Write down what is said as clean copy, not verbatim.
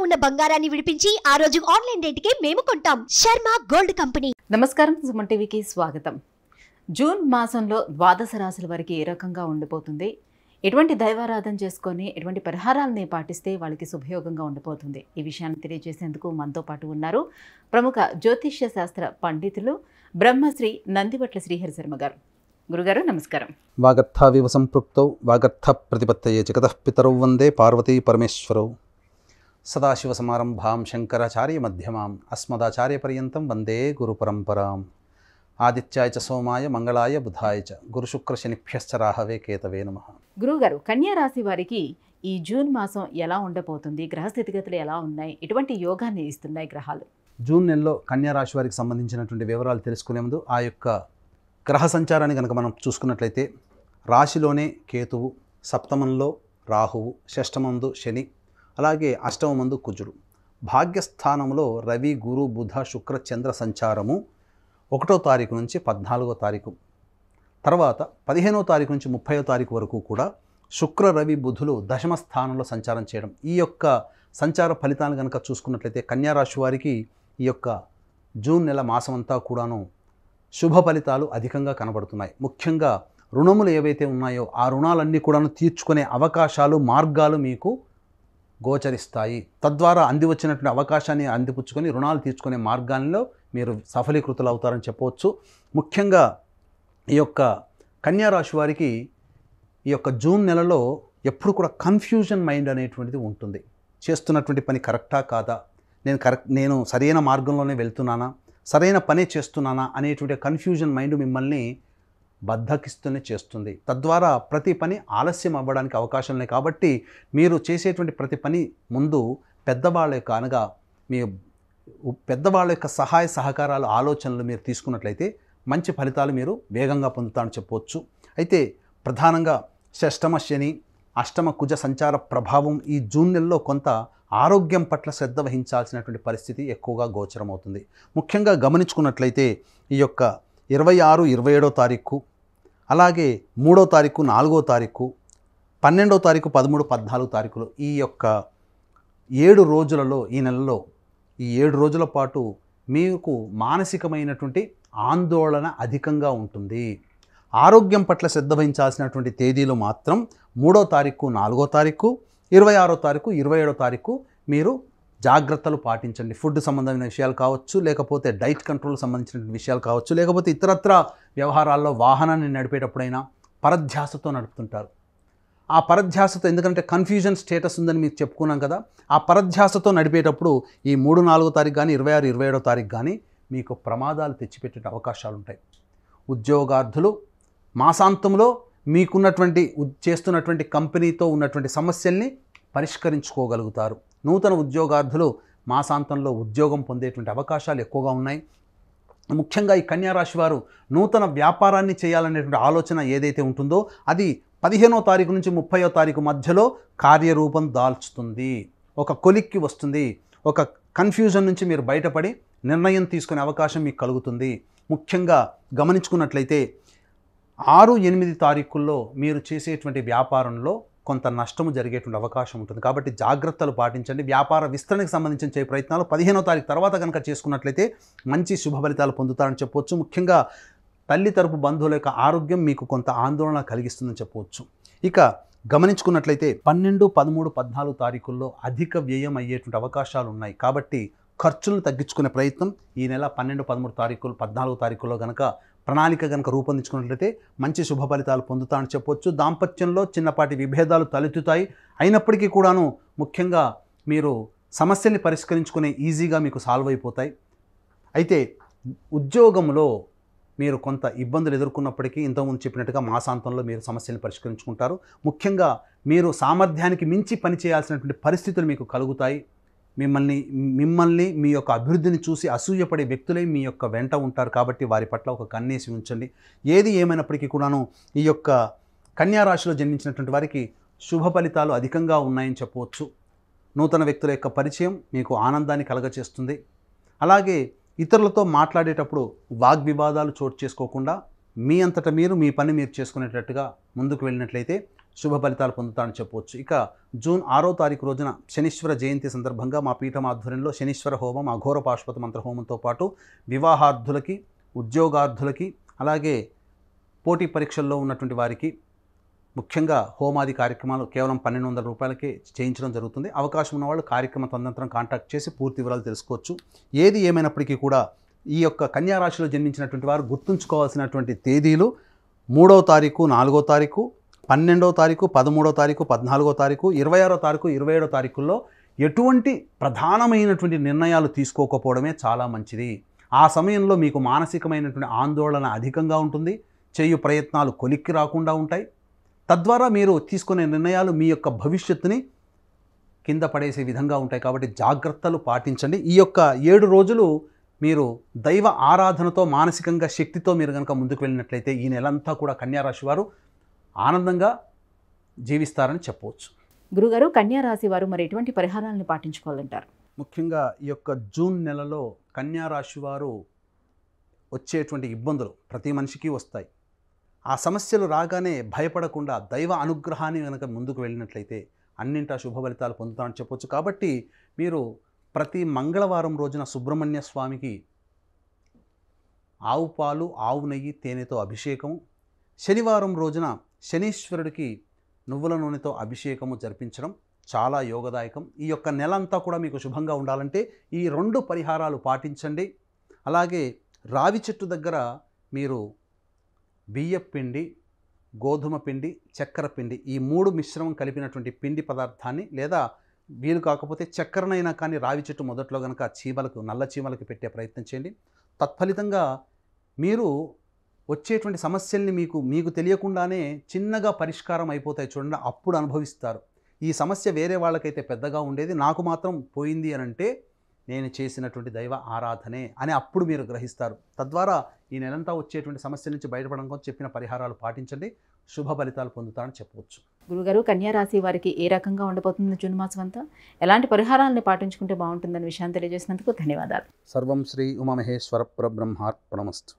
ఉన్న బంగారాన్ని విడిపించి ఆ రోజు ఆన్లైన్ రేటుకే మేము కొంటాం. Sharma gold company. నమస్కారం, సుమన్ టీవీకి స్వాగతం. జూన్ మాసంలో ద్వాదశ రాశుల వారికి ఏ రకంగా ఉండిపోతుంది, ఎటువంటి దైవారాధన చేసుకొని ఎటువంటి పరిహారాలని పాటిస్తే వాళ్ళకి శుభయోగంగా ఉండిపోతుంది, ఈ విషయాన్ని తెలియజేసేందుకు మనతో పాటు ఉన్నారు ప్రముఖ జ్యోతిష్య శాస్త్ర పండితులు బ్రహ్మశ్రీ నందివట్ల శ్రీహరి శర్మ గారు. గురుగారు నమస్కారం. వాగర్థావివ సంపృక్తౌ వాగర్థ ప్రతిపత్తయే జగతః పితరౌ వందే పార్వతీ పరమేశ్వరౌ. సదాశివసమారంభాం శంకరాచార్య మధ్యమాం అస్మదాచార్య పర్యంతం వందే గురు పరంపరాం. ఆదిత్యాయ చ సోమాయ మంగళాయ బుధాయ చ గురుశుక్ర శనిభ్యశ్చ రాహవే కేతవే నమః. గురుగారు, కన్యా రాశి వారికి ఈ జూన్ మాసం ఎలా ఉండబోతుంది, గ్రహ స్థితిగతులు ఎలా ఉన్నాయి, ఎటువంటి యోగాన్ని ఇస్తున్నాయి గ్రహాలు? జూన్ నెలలో కన్యా రాశి వారికి సంబంధించినటువంటి వివరాలు తెలుసుకునే ముందు ఆ యొక్క గ్రహ సంచారాన్ని కనుక మనం చూసుకున్నట్లయితే రాశిలోనే కేతువు, సప్తమంలో రాహువు, షష్టమందు శని, అలాగే అష్టమందు కుజుడు, భాగ్యస్థానంలో రవి, గురు, బుధ, శుక్ర, చంద్ర సంచారము 1వ తారీఖు నుంచి 14వ తారీఖు, తర్వాత 15వ తారీఖు నుంచి 30వ తారీఖు వరకు కూడా శుక్ర, రవి, బుధులు దశమ స్థానంలో సంచారం చేయడం. ఈ యొక్క సంచార ఫలితాలను కనుక చూసుకున్నట్లయితే కన్యా రాశి వారికి ఈ యొక్క జూన్ నెల మాసం అంతా కూడాను శుభ ఫలితాలు అధికంగా కనబడుతున్నాయి. ముఖ్యంగా రుణములు ఏవైతే ఉన్నాయో ఆ రుణాలన్నీ కూడాను తీర్చుకునే అవకాశాలు, మార్గాలు మీకు గోచరిస్తాయి. తద్వారా అందివచ్చినటువంటి అవకాశాన్ని అందిపుచ్చుకొని రుణాలు తీర్చుకునే మార్గాల్లో మీరు సఫలీకృతులు అవుతారని చెప్పవచ్చు. ముఖ్యంగా ఈ యొక్క కన్యా రాశి వారికి ఈ యొక్క జూన్ నెలలో ఎప్పుడు కూడా కన్ఫ్యూజన్ మైండ్ అనేటువంటిది ఉంటుంది. చేస్తున్నటువంటి పని కరెక్టా కాదా, నేను సరైన మార్గంలోనే వెళ్తున్నానా, సరైన పనే చేస్తున్నానా అనేటువంటి కన్ఫ్యూజన్ మైండ్ మిమ్మల్ని బద్ధకిస్తూనే చేస్తుంది. తద్వారా ప్రతి పని ఆలస్యం అవ్వడానికి అవకాశం లేదు. కాబట్టి మీరు చేసేటువంటి ప్రతి పని ముందు పెద్దవాళ్ళ యొక్క అనగా మీ పెద్దవాళ్ళ యొక్క సహాయ సహకారాలు, ఆలోచనలు మీరు తీసుకున్నట్లయితే మంచి ఫలితాలు మీరు వేగంగా పొందుతారని చెప్పవచ్చు. అయితే ప్రధానంగా షష్టమ శని, అష్టమ కుజ సంచార ప్రభావం ఈ జూన్ నెలలో కొంత ఆరోగ్యం పట్ల శ్రద్ధ వహించాల్సినటువంటి పరిస్థితి ఎక్కువగా గోచరమవుతుంది. ముఖ్యంగా గమనించుకున్నట్లయితే ఈ యొక్క 26, 27వ తారీఖు, అలాగే 3వ తారీఖు, 4వ తారీఖు, 12వ తారీఖు, 13, 14 తారీఖులు, ఈ యొక్క 7 రోజులలో, ఈ నెలలో ఈ 7 రోజుల పాటు మీకు మానసికమైనటువంటి ఆందోళన అధికంగా ఉంటుంది. ఆరోగ్యం పట్ల శ్రద్ధ వహించాల్సినటువంటి తేదీలు మాత్రం 3వ తారీఖు, 4వ తారీఖు, 26వ తారీఖు, 27వ తారీఖు మీరు జాగ్రత్తలు పాటించండి. ఫుడ్ సంబంధమైన విషయాలు కావచ్చు, లేకపోతే డైట్ కంట్రోల్ సంబంధించిన విషయాలు కావచ్చు, లేకపోతే ఇతరత్ర వ్యవహారాల్లో వాహనాన్ని నడిపేటప్పుడైనా పరధ్యాసతో నడుపుతుంటారు. ఆ పరధ్యాసతో, ఎందుకంటే కన్ఫ్యూజన్ స్టేటస్ ఉందని మీకు చెప్పుకున్నాం కదా, ఆ పరధ్యాసతో నడిపేటప్పుడు ఈ 3, 4వ తారీఖు కానీ 26, 27వ తారీఖు కానీ మీకు ప్రమాదాలు తెచ్చిపెట్టే అవకాశాలు ఉంటాయి. ఉద్యోగార్థులు మాసాంతంలో మీకున్నటువంటి చేస్తున్నటువంటి కంపెనీతో ఉన్నటువంటి సమస్యల్ని పరిష్కరించుకోగలుగుతారు. నూతన ఉద్యోగార్థులు మాసాంతంలో ఉద్యోగం పొందేటువంటి అవకాశాలు ఎక్కువగా ఉన్నాయి. ముఖ్యంగా ఈ కన్యా రాశి వారు నూతన వ్యాపారాన్ని చేయాలనేటువంటి ఆలోచన ఏదైతే ఉంటుందో అది 15వ తారీఖు నుంచి 30వ తారీఖు మధ్యలో కార్యరూపం దాల్చుతుంది. ఒక కొలిక్కి వస్తుంది. ఒక కన్ఫ్యూజన్ నుంచి మీరు బయటపడి నిర్ణయం తీసుకునే అవకాశం మీకు కలుగుతుంది. ముఖ్యంగా గమనించుకున్నట్లయితే 6, 8 తారీఖుల్లో మీరు చేసేటువంటి వ్యాపారంలో కొంత నష్టము జరిగేటువంటి అవకాశం ఉంటుంది. కాబట్టి జాగ్రత్తలు పాటించండి. వ్యాపార విస్తరణకు సంబంధించిన చేయ ప్రయత్నాలు 15వ తారీఖు తర్వాత కనుక చేసుకున్నట్లయితే మంచి శుభ ఫలితాలు పొందుతారని చెప్పవచ్చు. ముఖ్యంగా తల్లి తరపు బంధువుల యొక్క ఆరోగ్యం మీకు కొంత ఆందోళన కలిగిస్తుందని చెప్పవచ్చు. ఇక గమనించుకున్నట్లయితే 12, 13, 14 తారీఖుల్లో అధిక వ్యయం అయ్యేటువంటి అవకాశాలు ఉన్నాయి. కాబట్టి ఖర్చులను తగ్గించుకునే ప్రయత్నం ఈ నెల 12, 13 తారీఖులు, 14 తారీఖుల్లో కనుక ప్రణాళిక కనుక రూపొందించుకున్నట్లయితే మంచి శుభ ఫలితాలు పొందుతారని చెప్పవచ్చు. దాంపత్యంలో చిన్నపాటి విభేదాలు తలెత్తుతాయి. అయినప్పటికీ కూడాను ముఖ్యంగా మీరు సమస్యల్ని పరిష్కరించుకునే ఈజీగా మీకు సాల్వ్ అయిపోతాయి. అయితే ఉద్యోగంలో మీరు కొంత ఇబ్బందులు ఎదుర్కొన్నప్పటికీ ఇంతకుముందు చెప్పినట్టుగా మాసాంతంలో మీరు సమస్యలను పరిష్కరించుకుంటారు. ముఖ్యంగా మీరు సామర్థ్యానికి మించి పనిచేయాల్సినటువంటి పరిస్థితులు మీకు కలుగుతాయి. మిమ్మల్ని మీ యొక్క అభివృద్ధిని చూసి అసూయపడే వ్యక్తులే మీ యొక్క వెంట ఉంటారు. కాబట్టి వారి పట్ల ఒక కన్నేసి ఉంచండి. ఏది ఏమైనప్పటికీ కూడాను ఈ యొక్క కన్యా రాశిలో జన్మించినటువంటి వారికి శుభ ఫలితాలు అధికంగా ఉన్నాయని చెప్పవచ్చు. నూతన వ్యక్తుల యొక్క పరిచయం మీకు ఆనందాన్ని కలగచేస్తుంది. అలాగే ఇతరులతో మాట్లాడేటప్పుడు వాగ్వివాదాలు చోటు చేసుకోకుండా మీ అంతటా మీరు మీ పని మీరు చేసుకునేటట్టుగా ముందుకు వెళ్ళినట్లయితే శుభ ఫలితాలు పొందుతారని చెప్పవచ్చు. ఇక జూన్ 6వ తారీఖు రోజున శనీశ్వర జయంతి సందర్భంగా మా పీఠం ఆధ్వర్యంలో శనీశ్వర హోమం, అఘోర పాశుపత మంత్ర హోమంతో పాటు వివాహార్థులకి, ఉద్యోగార్థులకి, అలాగే పోటీ పరీక్షల్లో ఉన్నటువంటి వారికి ముఖ్యంగా హోమాది కార్యక్రమాలు కేవలం 1200 రూపాయలకే చేయించడం జరుగుతుంది. అవకాశం ఉన్నవాళ్ళు కార్యక్రమ తదనంతరం కాంటాక్ట్ చేసి పూర్తి వివరాలు తెలుసుకోవచ్చు. ఏది ఏమైనప్పటికీ కూడా ఈ యొక్క కన్యా రాశిలో జన్మించినటువంటి వారు గుర్తుంచుకోవాల్సినటువంటి తేదీలు 3వ తారీఖు, 4వ తారీఖు, 12వ తారీఖు, 13వ తారీఖు, 14వ తారీఖు, 26వ తారీఖు, 27వ తారీఖుల్లో ఎటువంటి ప్రధానమైనటువంటి నిర్ణయాలు తీసుకోకపోవడమే చాలా మంచిది. ఆ సమయంలో మీకు మానసికమైనటువంటి ఆందోళన అధికంగా ఉంటుంది. చేయు ప్రయత్నాలు కొలిక్కి రాకుండా ఉంటాయి. తద్వారా మీరు తీసుకునే నిర్ణయాలు మీ యొక్క భవిష్యత్తుని కింద పడేసే విధంగా ఉంటాయి. కాబట్టి జాగ్రత్తలు పాటించండి. ఈ యొక్క 7 రోజులు మీరు దైవ ఆరాధనతో, మానసికంగా శక్తితో మీరు కనుక ముందుకు వెళ్ళినట్లయితే ఈ నెలంతా కూడా కన్యా రాశి వారు ఆనందంగా జీవిస్తారని చెప్పవచ్చు. గురుగారు, కన్యా రాశి వారు మరి ఎటువంటి పరిహారాలను పాటించుకోవాలంటారు? ముఖ్యంగా ఈ యొక్క జూన్ నెలలో కన్యా రాశి వారు వచ్చేటువంటి ఇబ్బందులు ప్రతి మనిషికి వస్తాయి. ఆ సమస్యలు రాగానే భయపడకుండా దైవ అనుగ్రహాన్ని కనుక ముందుకు వెళ్ళినట్లయితే అన్నింటా శుభ ఫలితాలు పొందుతారని చెప్పవచ్చు. కాబట్టి మీరు ప్రతి మంగళవారం రోజున సుబ్రహ్మణ్య స్వామికి ఆవు పాలు, ఆవు నెయ్యి, తేనెతో అభిషేకం, శనివారం రోజున శనీశ్వరుడికి నువ్వుల నూనెతో అభిషేకము జరిపించడం చాలా యోగదాయకం. ఈ యొక్క నెలంతా కూడా మీకు శుభంగా ఉండాలంటే ఈ 2 పరిహారాలు పాటించండి. అలాగే రావి చెట్టు దగ్గర మీరు బియ్యపు పిండి, గోధుమ పిండి, చక్కెర పిండి, ఈ 3 మిశ్రమం కలిపినటువంటి పిండి పదార్థాన్ని, లేదా వీలు కాకపోతే చక్కెరనైనా కానీ రావి చెట్టు మొదట్లో కనుక చీమలకు, నల్ల చీమలకు పెట్టే ప్రయత్నం చేయండి. తత్ఫలితంగా మీరు వచ్చేటువంటి సమస్యల్ని మీకు తెలియకుండానే చిన్నగా పరిష్కారం అయిపోతాయి చూడండి. అప్పుడు అనుభవిస్తారు. ఈ సమస్య వేరే వాళ్ళకైతే పెద్దగా ఉండేది, నాకు మాత్రం పోయింది అని అంటే నేను చేసినటువంటి దైవ ఆరాధనే అని అప్పుడు మీరు గ్రహిస్తారు. తద్వారా ఈ నెలంతా వచ్చేటువంటి సమస్య నుంచి బయటపడడం కోసం చెప్పిన పరిహారాలు పాటించండి, శుభ ఫలితాలు పొందుతారని చెప్పవచ్చు. గురుగారు, కన్యా రాశి వారికి ఏ రకంగా ఉండబోతుంది జూన్ మాసం అంతా? ఎలాంటి పరిహారాలను పాటించుకుంటే బాగుంటుందనే విషయాన్ని తెలియజేసినందుకు ధన్యవాదాలు. సర్వం శ్రీ ఉమామహేశ్వర పరబ్రహ్మార్పణమస్తు.